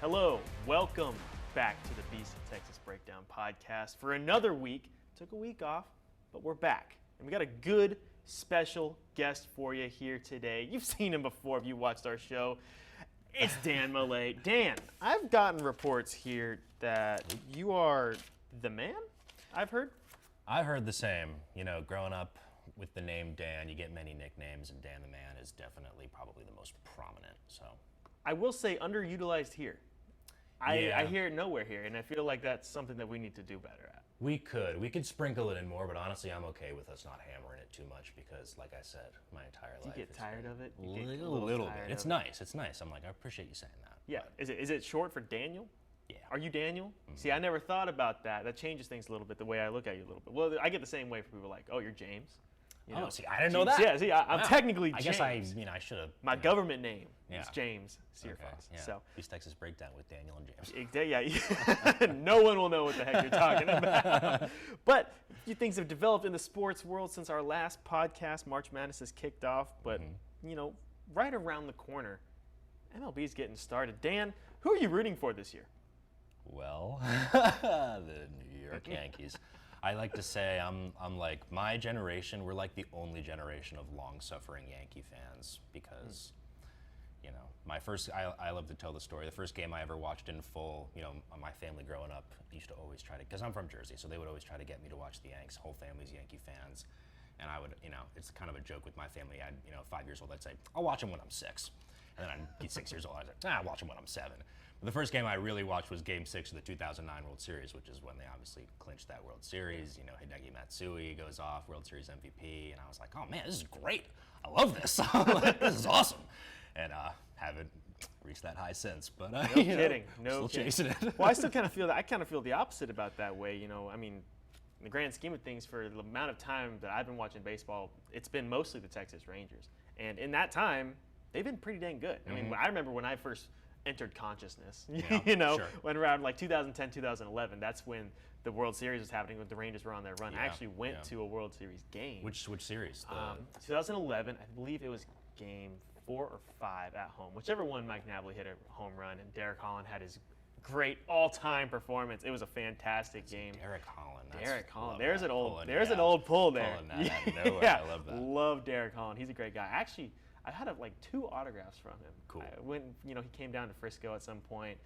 Hello, welcome back to the Beast of Texas Breakdown podcast for another week. Took a week off, but we're back. And we got a good special guest for you here today. You've seen him before if you watched our show. It's Dan Mallea. Dan, I've gotten reports here that you are the man, I've heard. I've heard the same. You know, growing up with the name Dan, you get many nicknames, and Dan the Man is definitely probably the most prominent. So I will say underutilized here. I hear it nowhere here, and I feel like that's something that we need to do better at. We could sprinkle it in more, but honestly, I'm okay with us not hammering it too much because, like I said, my entire life. Do you get tired of it? A little bit. It's nice. It's nice. I'm like, I appreciate you saying that. Yeah. But Is it short for Daniel? Yeah. Are you Daniel? Mm-hmm. See, I never thought about that. That changes things a little bit, the way I look at you a little bit. Well, I get the same way for people like, oh, you're James. You know? Oh, see, I didn't know that. Yeah, see, I'm technically James. I guess I should have. My government name is Yeah. James Searfoss. Okay, yeah. So, East Texas Breakdown with Daniel and James. yeah, no one will know what the heck you're talking about. But a few things have developed in the sports world since our last podcast. March Madness has kicked off, but you know, right around the corner, MLB is getting started. Dan, who are you rooting for this year? Well, the New York Yankees. I like to say I'm like my generation. We're like the only generation of long-suffering Yankee fans because, you know, I love to tell the story. The first game I ever watched in full, you know, my family growing up used to always try to, because I'm from Jersey, so they would always try to get me to watch the Yanks. Whole family's Yankee fans, and I would, you know, it's kind of a joke with my family. I'd, you know, 5 years old, I'd say I'll watch them when I'm 6. And then I'd be 6 years old. I'd say, I'll watch them when I'm 7. But the first game I really watched was Game 6 of the 2009 World Series, which is when they obviously clinched that World Series. You know, Hideki Matsui goes off, World Series MVP, and I was like, oh man, this is great. I love this. Like, this is awesome. And haven't reached that high since. But No kidding. still chasing it. Well, I still kind of feel that. I kind of feel the opposite about that way. You know, I mean, in the grand scheme of things, for the amount of time that I've been watching baseball, it's been mostly the Texas Rangers, and in that time, they've been pretty dang good. I mean, I remember when I first entered consciousness, you know, when around like 2010, 2011, that's when the World Series was happening, when the Rangers were on their run. I actually went to a World Series game. Which series? 2011, I believe it was Game 4 or 5 at home. Whichever one, Mike Napoli hit a home run, and Derek Holland had his great all-time performance. It was a fantastic game. Derek Holland. There's an old pull there. Pulling that out of nowhere. Yeah, I love that. Love Derek Holland. He's a great guy. Actually, I had like 2 autographs from him. Cool. When he came down to Frisco at some point,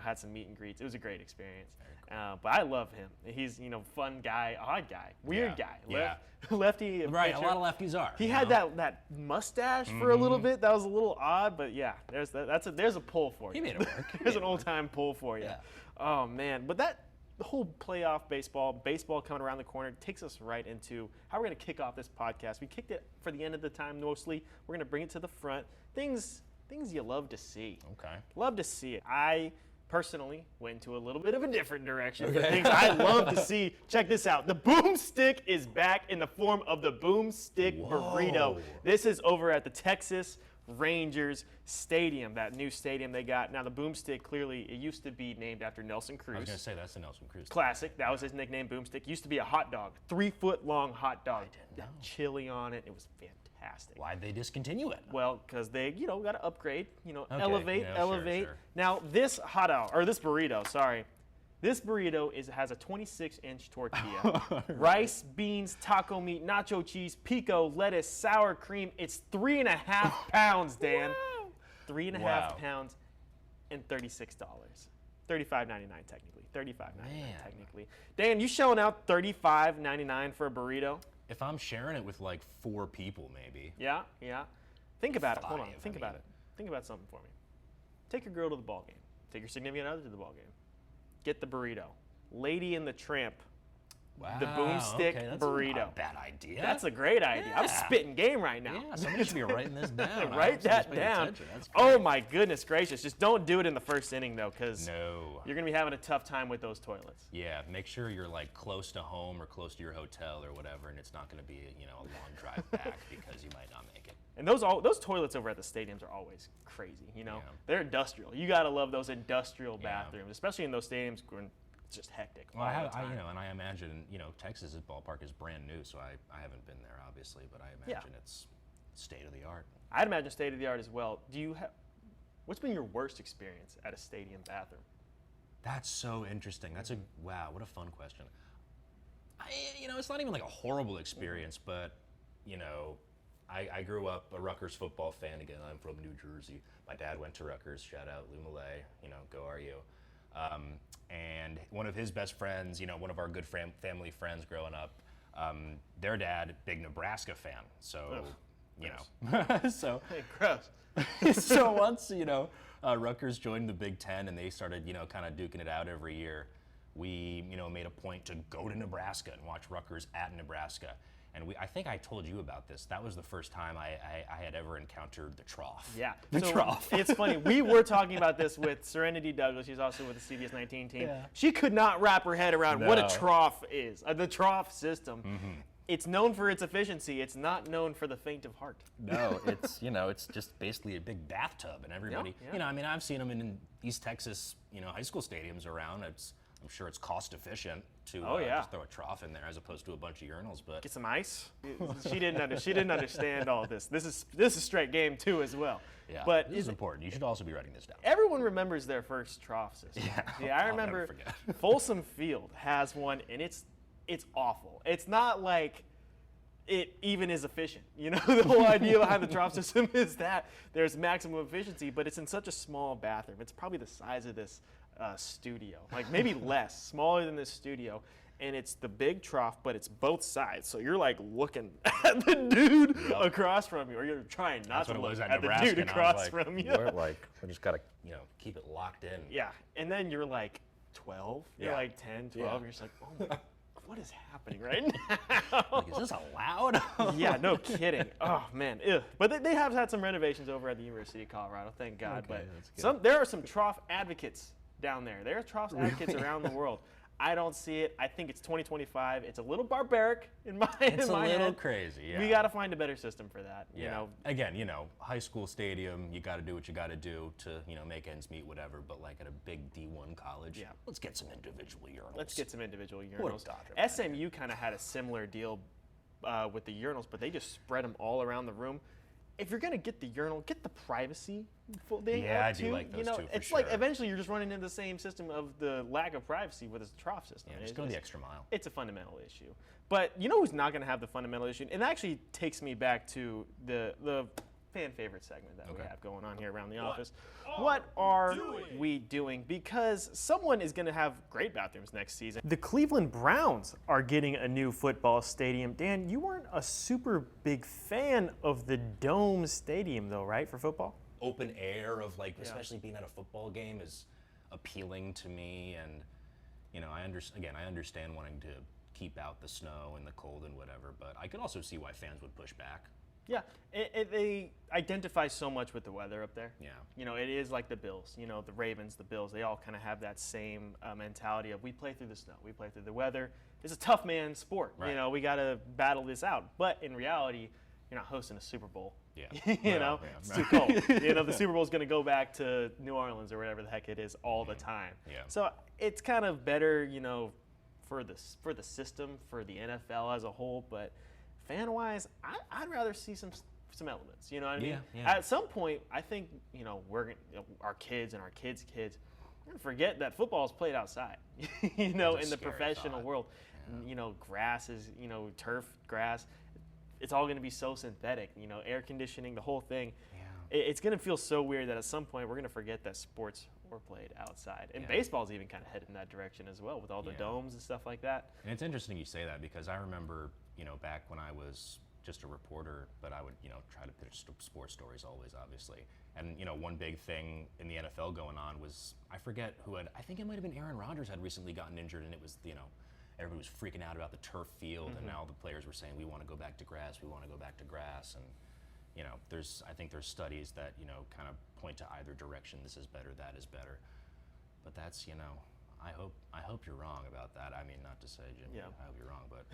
had some meet and greets. It was a great experience. Cool. But I love him. He's fun guy, odd guy, weird guy. Lefty. Right, pitcher. A lot of lefties are. He had that mustache for a little bit. That was a little odd, but yeah, there's a pull for you. He made it work. There's an old-time pull for you. Yeah. Oh man, but the whole playoff baseball coming around the corner takes us right into how we're going to kick off this podcast. We kicked it for the end of the time mostly. We're going to bring it to the front. Things you love to see. Okay. Love to see it. I personally went into a little bit of a different direction for things I love to see. Check this out. The boomstick is back in the form of the boomstick burrito. This is over at the Texas Rangers Stadium, that new stadium they got. Now the boomstick, clearly, it used to be named after Nelson Cruz. I was going to say, that's the Nelson Cruz. Classic. That was his nickname, boomstick. Used to be a hot dog, 3-foot-long hot dog. I didn't know. Chili on it. It was fantastic. Why'd they discontinue it? Well, because they, got to upgrade, Okay. elevate. Sure. Now this this burrito, this burrito has a 26-inch tortilla, rice, beans, taco meat, nacho cheese, pico, lettuce, sour cream. It's 3.5 pounds, Dan. Wow. 3.5 pounds and $36. $35.99 technically. $35.99 technically. Dan, you shelling out $35.99 for a burrito? If I'm sharing it with like 4 people, maybe. Yeah. Think about it. Hold on. 5, Think about it. Think about something for me. Take your girl to the ball game. Take your significant other to the ball game. Get the burrito. Lady and the Tramp. Wow. The boomstick that's burrito. Not a bad idea. That's a great idea. Yeah. I'm spitting game right now. Yeah, somebody should be writing this down. Write that down. Oh my goodness gracious. Just don't do it in the first inning though, because you're going to be having a tough time with those toilets. Yeah, make sure you're like close to home or close to your hotel or whatever, and it's not going to be a long drive back because you might not make it. And those toilets over at the stadiums are always crazy. They're industrial. You got to love those industrial bathrooms, especially in those stadiums when it's just hectic. Well, I imagine, Texas's ballpark is brand new, so I haven't been there obviously, but I imagine it's state of the art. I'd imagine state of the art as well. Do you have What's been your worst experience at a stadium bathroom? That's so interesting. That's wow, what a fun question. It's not even like a horrible experience, but, I grew up a Rutgers football fan. Again, I'm from New Jersey. My dad went to Rutgers. Shout out Lou Mallea, go RU. And one of his best friends, one of our good family friends growing up, their dad, big Nebraska fan. So, so Hey, gross. so once, Rutgers joined the Big Ten and they started, kind of duking it out every year, we, made a point to go to Nebraska and watch Rutgers at Nebraska. And I think I told you about this. That was the first time I had ever encountered the Trough. Yeah. The Trough. It's funny. We were talking about this with Serenity Douglas. She's also with the CBS 19 team. Yeah. She could not wrap her head around what a No. trough is. The trough system. It's known for its efficiency. It's not known for the faint of heart. No, it's it's just basically a big bathtub, and everybody, Yeah. I've seen them in East Texas, high school stadiums around. I'm sure it's cost efficient to just throw a trough in there as opposed to a bunch of urinals. But Get some ice. She didn't understand all this. This is straight game too as well. yeah, But this is important. You should also be writing this down. everyone remembers their first trough system. Yeah. I I'll remember never forget. Folsom Field has one, and it's awful. It's not like it even is efficient. The whole idea behind the trough system is that there's maximum efficiency, but it's in such a small bathroom. It's probably the size of this studio, like maybe less, smaller than this studio. And it's the big trough, but it's both sides. So you're like looking at the dude across from you, or you're trying not That's what to it look was at at the Nebraska. dude And I was across like, from you. we just gotta keep it locked in. Yeah, and then you're like 12, you're Yeah. like 10, 12, Yeah. you're just like, oh my, what is happening right now? Like, is this allowed? Yeah, no kidding. Oh man, ew. But they have had some renovations over at the University of Colorado, thank God. Okay, But that's good. there are some trough advocates down there. There are trough advocates around the world. I don't see it. I think it's 2025. It's a little barbaric in my It's in a my little head. crazy. Yeah. We got to find a better system for that. Yeah. Again, high school stadium, you got to do what you got to do to, make ends meet, whatever. But like at a big D1 college, Yeah. let's get some individual urinals. Let's get some individual What a urinals. Dodger fan. SMU kind of had a similar deal with the urinals, but they just spread them all around the room. If you're gonna get the urinal, get the privacy thing Yeah, up I do too. like those too, for it's like sure. eventually you're just running into the same system of the lack of privacy with this trough system. Yeah, just It's go the extra mile. It's a fundamental issue. But who's not gonna have the fundamental issue? And that actually takes me back to the fan favorite segment that we Okay. have going on here around the office. What are we doing? Because someone is going to have great bathrooms next season. The Cleveland Browns are getting a new football stadium. Dan, you weren't a super big fan of the Dome Stadium, though, right, for football? Open air of especially being at a football game is appealing to me, and I understand wanting to keep out the snow and the cold and whatever, but I could also see why fans would push back. Yeah, they identify so much with the weather up there. Yeah. It is like the Bills, the Ravens, the Bills, they all kind of have that same mentality of we play through the snow, we play through the weather. It's a tough man sport. Right. We got to battle this out. But in reality, you're not hosting a Super Bowl. Yeah. It's too cold. The Super Bowl is going to go back to New Orleans or whatever the heck it is all the time. Yeah. So it's kind of better, for the system, for the NFL as a whole, but fan-wise, I'd rather see some elements. You know what I mean? Yeah. At some point, I think our kids and our kids' kids, we're gonna forget that football is played outside. In the scary professional thought. world, grass is turf grass. It's all gonna be so synthetic. Air conditioning, the whole thing. Yeah. It's gonna feel so weird that at some point we're gonna forget that sports were played outside. And Yeah. baseball's even kind of headed in that direction as well with all the Yeah. domes and stuff like that. And it's interesting you say that because I remember, back when I was just a reporter, but I would, try to pitch sports stories always, obviously. And, one big thing in the NFL going on was, I forget who I think it might have been Aaron Rodgers had recently gotten injured, and it was, everybody was freaking out about the turf field, and now the players were saying, we want to go back to grass, we want to go back to grass. And, I think there's studies that, kind of point to either direction, this is better, that is better. But that's, I hope you're wrong about that. I mean, not to say, Jimmie, Yeah. I hope you're wrong, but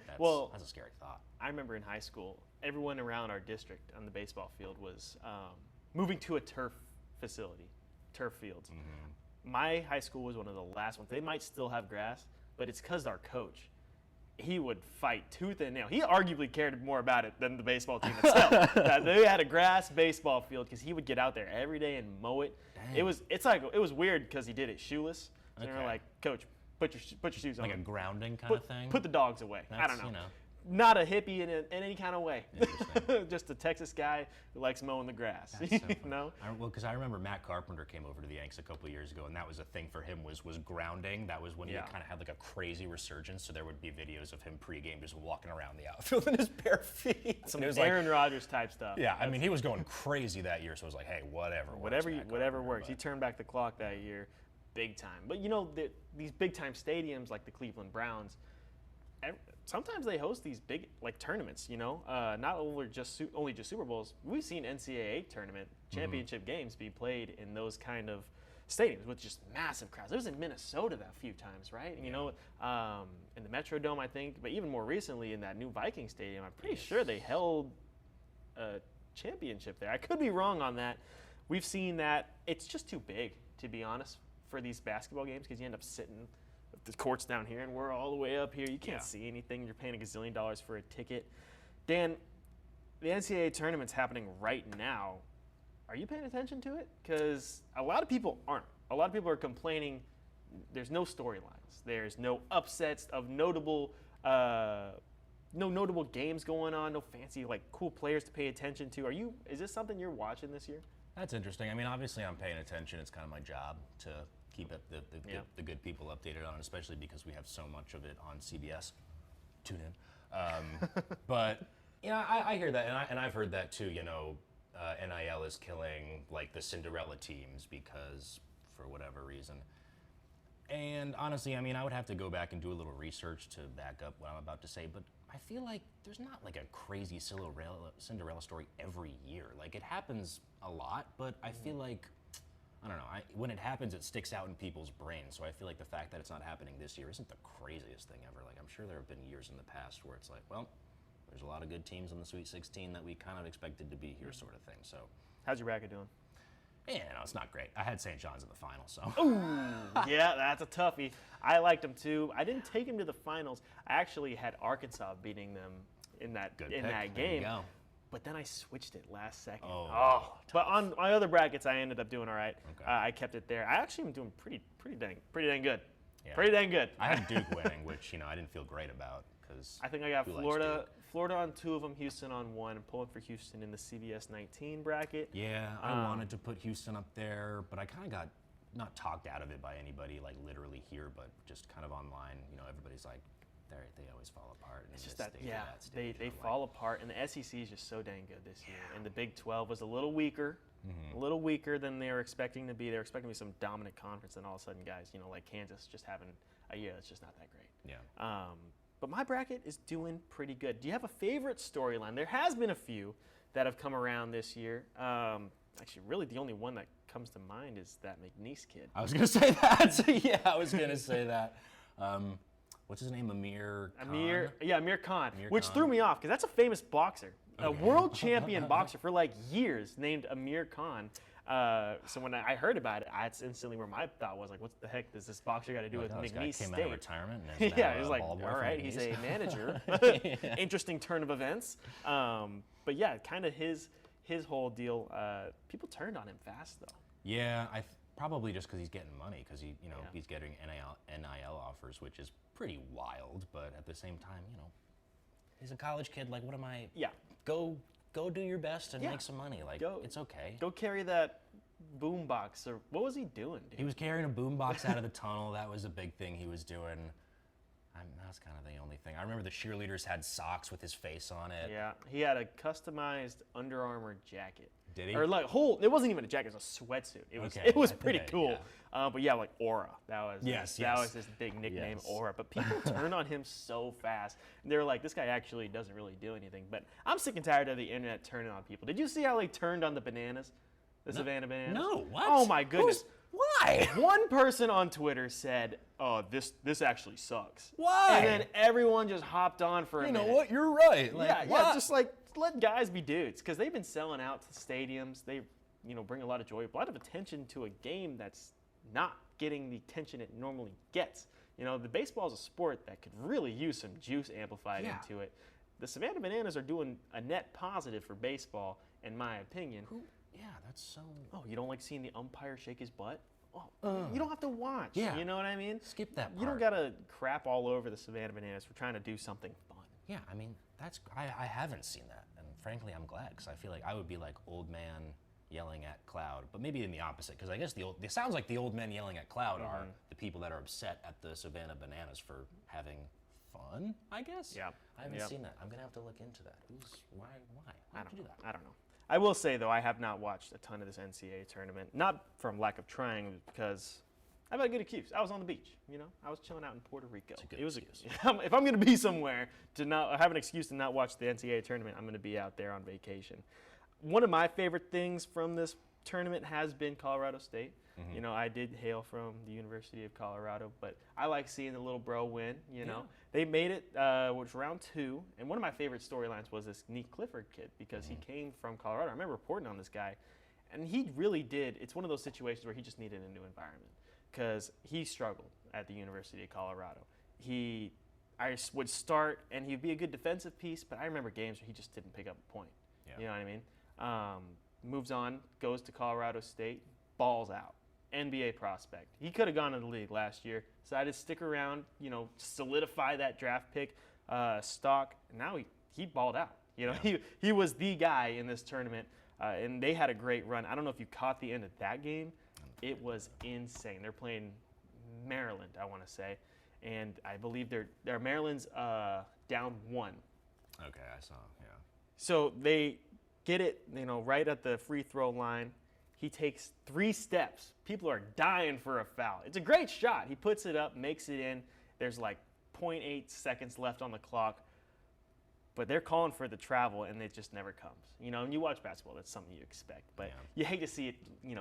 that's a scary thought. I remember in high school, everyone around our district on the baseball field was moving to a turf facility, turf fields. My high school was one of the last ones. They might still have grass, but it's because our coach, he would fight tooth and nail. He arguably cared more about it than the baseball team itself. They had a grass baseball field because he would get out there every day and mow it. Dang. It was weird because he did it shoeless. So they were like, Coach, put your shoes on. Like a grounding kind of thing? Put the dogs away. I don't know. You know. Not a hippie in any kind of way. Just a Texas guy who likes mowing the grass. That's so funny. You know? Well, because I remember Matt Carpenter came over to the Yanks a couple of years ago, and that was a thing for him was grounding. That was when he kind of had like a crazy resurgence. So there would be videos of him pregame just walking around the outfield in his bare feet. Some Aaron Rodgers type stuff. Yeah, I mean he was going crazy that year. So I was like, hey, whatever works. He turned back the clock that year, big time. But you know, these big time stadiums like the Cleveland Browns. Sometimes they host these big tournaments, you know, not only just Super Bowls. We've seen NCAA tournament championship games be played in those kind of stadiums with just massive crowds. It was in Minnesota that few times, right? And, you know, in the Metrodome, I think, but even more recently in that new Viking Stadium, I'm pretty sure they held a championship there. I could be wrong on that. We've seen that it's just too big, to be honest, for these basketball games because you end up sitting. The court's down here, and we're all the way up here. You can't see anything. You're paying $1 gazillion for a ticket. Dan, the NCAA tournament's happening right now. Are you paying attention to it? Because a lot of people aren't. A lot of people are complaining there's no storylines. There's no upsets of notable games going on, no fancy, cool players to pay attention to. Is this something you're watching this year? That's interesting. I mean, obviously I'm paying attention. It's kind of my job to keep the good people updated on it, especially because we have so much of it on CBS. Tune in. But I hear that, and I've heard that too. You know, NIL is killing the Cinderella teams because for whatever reason. And honestly, I mean, I would have to go back and do a little research to back up what I'm about to say, but I feel like there's not a crazy Cinderella story every year. It happens a lot, but I feel like, I don't know, when it happens, it sticks out in people's brains. So I feel like the fact that it's not happening this year isn't the craziest thing ever. I'm sure there have been years in the past where it's well, there's a lot of good teams in the Sweet 16 that we kind of expected to be here sort of thing. So, how's your bracket doing? Yeah, no, it's not great. I had St. John's in the final, so. Ooh, yeah, that's a toughie. I liked them too. I didn't take them to the finals. I actually had Arkansas beating them in that game. There you go. But then I switched it last second. But on my other brackets, I ended up doing all right. Okay. I kept it there. I actually am doing pretty dang good. Yeah. Pretty dang good. I had Duke winning, which I didn't feel great about because I think I got Florida on 2 of them, Houston on 1. I'm pulling for Houston in the CBS 19 bracket. Yeah, I wanted to put Houston up there, but I kind of got not talked out of it by anybody literally here, but just kind of online. You know, everybody's like, they always fall apart. It's just that, they fall apart, and the SEC is just so dang good this year. And the Big 12 was a little weaker, than they were expecting to be. They were expecting to be some dominant conference, and all of a sudden, guys, like Kansas just having a year that's just not that great. Yeah. But my bracket is doing pretty good. Do you have a favorite storyline? There has been a few that have come around this year. Actually, really, the only one that comes to mind is that McNeese kid. I was going to say that. Yeah, I was going to say that. What's his name? Amir Khan? Amir Khan, which threw me off because that's a famous boxer. A world champion boxer for years named Amir Khan. So when I heard about it, that's instantly where my thought was what the heck does this boxer got to do with McNeese State? Came out of retirement and is he was all right, he's a manager. Interesting turn of events. But yeah, kind of his whole deal. People turned on him fast though. Yeah, probably just because he's getting money because he's getting NIL offers, which is pretty wild. But at the same time, he's a college kid. What am I? Yeah. Go do your best and make some money. It's okay. Go carry that boom box. Or what was he doing, dude? He was carrying a boom box out of the tunnel. That was a big thing he was doing. That's kind of the only thing. I remember the cheerleaders had socks with his face on it. Yeah, he had a customized Under Armour jacket. Did he? Or it wasn't even a jacket, it was a sweatsuit. It was pretty cool. Yeah. But yeah, Aura. That was his big nickname, Aura. But people turned on him so fast. They were like, this guy actually doesn't really do anything. But I'm sick and tired of the internet turning on people. Did you see how they turned on the bananas? Savannah bananas? No, what? Oh my goodness. Why? One person on Twitter said, "Oh, this actually sucks." Why? And then everyone just hopped on for a minute. You know what? You're right. Just let guys be dudes because they've been selling out to stadiums. They, bring a lot of joy, a lot of attention to a game that's not getting the attention it normally gets. The baseball is a sport that could really use some juice amplified into it. The Savannah Bananas are doing a net positive for baseball, in my opinion. Yeah, that's so. Oh, you don't like seeing the umpire shake his butt? Oh, you don't have to watch. Yeah. You know what I mean? Skip that part. You don't gotta crap all over the Savannah Bananas for trying to do something fun. Yeah, I mean, I haven't seen that, and frankly, I'm glad, because I feel like I would be like old man yelling at cloud, but maybe in the opposite, because I guess it sounds like the old men yelling at cloud are the people that are upset at the Savannah Bananas for having fun, I guess? Yeah. I haven't seen that. I'm going to have to look into that. Why? Why would you do that? I don't know. I will say, though, I have not watched a ton of this NCAA tournament, not from lack of trying, because I've had a good excuse. I was on the beach, I was chilling out in Puerto Rico. It's a good excuse. If I'm going to be somewhere to not have an excuse to not watch the NCAA tournament, I'm going to be out there on vacation. One of my favorite things from this tournament has been Colorado State. I did hail from the University of Colorado, but I like seeing the little bro win. They made it, which was round 2, and one of my favorite storylines was this Nick Clifford kid, because he came from Colorado. I remember reporting on this guy, and he really did. It's one of those situations where he just needed a new environment, because he struggled at the University of Colorado. I would start, and he'd be a good defensive piece, but I remember games where he just didn't pick up a point. Yeah. You know what I mean? Moves on, goes to Colorado State, balls out. NBA prospect. He could have gone to the league last year. Decided to stick around, solidify that draft pick stock. Now he balled out. He was the guy in this tournament, and they had a great run. I don't know if you caught the end of that game. It was insane. They're playing Maryland, I want to say, and I believe they're Maryland's down 1. Okay, I saw. Yeah. So they get it, right at the free throw line. He takes 3 steps. People are dying for a foul. It's a great shot. He puts it up, makes it in. There's like 0.8 seconds left on the clock. But they're calling for the travel, and it just never comes. And you watch basketball, that's something you expect. But you hate to see it,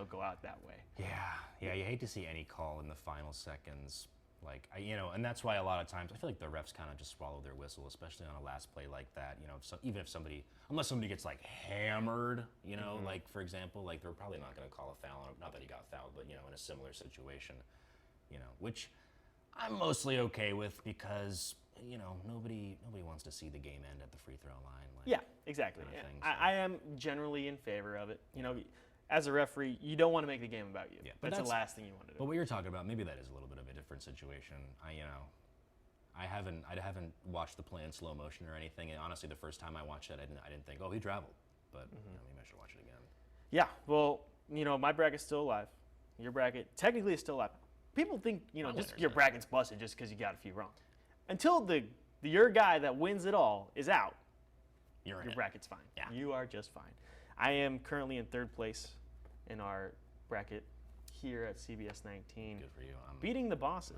go out that way. Yeah, you hate to see any call in the final seconds. And that's why a lot of times I feel like the refs kind of just swallow their whistle, especially on a last play like that. So even if unless somebody gets like hammered, like for example, like they're probably not going to call a foul. Not that he got fouled, but in a similar situation, which I'm mostly okay with, because nobody wants to see the game end at the free throw line. Yeah, exactly. Kind of thing, I am generally in favor of it. As a referee, you don't want to make the game about you. Yeah, that's the last thing you want to do. But what you're talking about, maybe that is a little bit of a different situation. I haven't watched the play in slow motion or anything, and honestly, the first time I watched it, I didn't think, oh, he traveled. But maybe I should watch it again. Yeah, well, my bracket's still alive. Your bracket technically is still alive. People think just your bracket's busted just because you got a few wrong. Until your guy that wins it all is out, your bracket's fine. Yeah. You are just fine. I am currently in 3rd place in our bracket here at CBS 19. Good for you. Beating the bosses.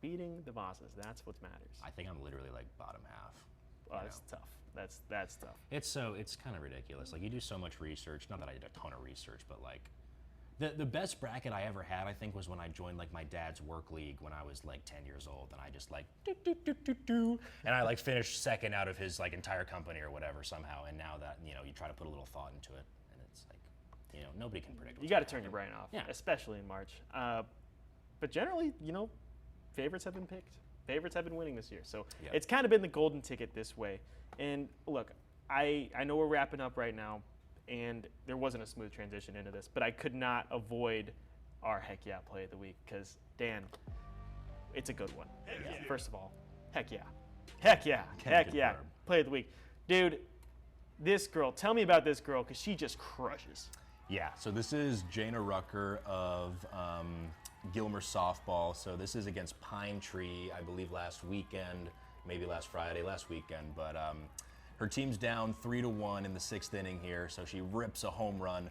Beating the bosses. That's what matters. I think I'm literally like bottom half. Oh, that's tough. That's tough. It's kind of ridiculous. Like, you do so much research. Not that I did a ton of research, but like the best bracket I ever had, I think, was when I joined like my dad's work league when I was like 10 years old, and I just like and I like finished second out of his like entire company or whatever somehow. And now that you try to put a little thought into it, and it's like nobody can predict. You got to turn your brain off, yeah. Especially in March. But generally, favorites have been picked. Favorites have been winning this year, so It's kind of been the golden ticket this way. And look, I know we're wrapping up right now, and there wasn't a smooth transition into this, but I could not avoid our Heck Yeah play of the week, because, Dan, it's a good one. First of all, heck yeah. Heck yeah. Heck yeah. Play of the week. Dude, this girl, tell me about this girl, because she just crushes. Yeah, so this is Jana Rucker of Gilmer Softball. So this is against Pine Tree, I believe last weekend, maybe last Friday, last weekend. But her team's down 3-1 in the 6th inning here, so she rips a home run.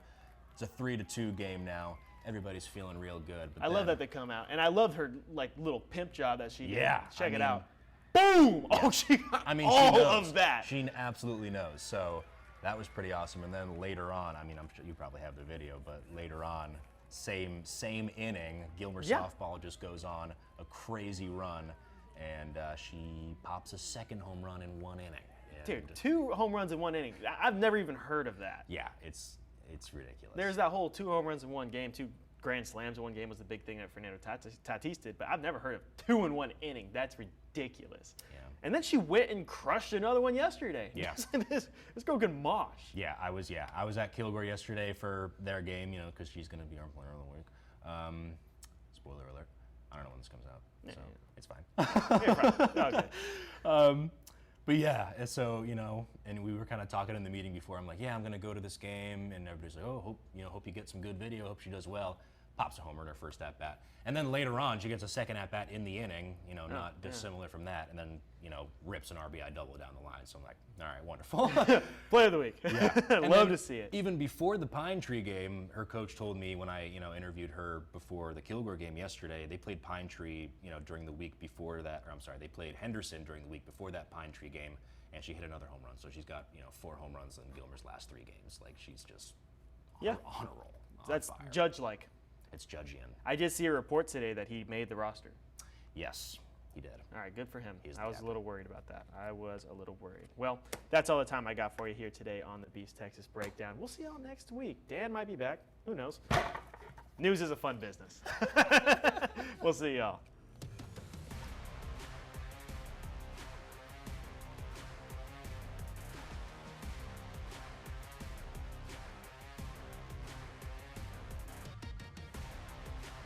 It's a 3-2 game now. Everybody's feeling real good. But I love that they come out, and I love her like little pimp job that she did. Check it out. Boom! Yeah. Oh, she got all of that. She absolutely knows. So that was pretty awesome. And then later on, I'm sure you probably have the video, but later on, same inning, Gilmer Softball just goes on a crazy run, and she pops a 2nd home run in 1 inning. Dude, 2 home runs in 1 inning. I've never even heard of that. Yeah, it's ridiculous. There's that whole 2 home runs in 1 game, 2 grand slams in one game was the big thing that Fernando Tatis did, but I've never heard of 2 in 1 inning. That's ridiculous. Yeah. And then she went and crushed another one yesterday. Yeah. this girl can mosh. Yeah, I was at Kilgore yesterday for their game, you know, because she's going to be our player of the week. Spoiler alert. I don't know when this comes out, so it's fine. Yeah, okay. But yeah, and so, you know, and we were kind of talking in the meeting before. I'm like, yeah, I'm going to go to this game, and everybody's like, oh, hope you get some good video. Hope she does well. Pops a homer in her first at bat, and then later on she gets a second at bat in the inning. You know, not dissimilar from that, and then rips an RBI double down the line. So I'm like, all right, wonderful. Play of the week. Yeah, love to see it. Even before the Pine Tree game, her coach told me when I interviewed her before the Kilgore game yesterday. They played Pine Tree during the week before that, or I'm sorry, they played Henderson during the week before that Pine Tree game, and she hit another home run. So she's got 4 home runs in Gilmer's last 3 games. Like she's just on a roll. That's fire. Judge-like. It's Judgian. I did see a report today that he made the roster. Yes, he did. All right, good for him. He's I was the a little worried about that. I was a little worried. Well, that's all the time I got for you here today on the Beast Texas Breakdown. We'll see y'all next week. Dan might be back. Who knows? News is a fun business. We'll see y'all.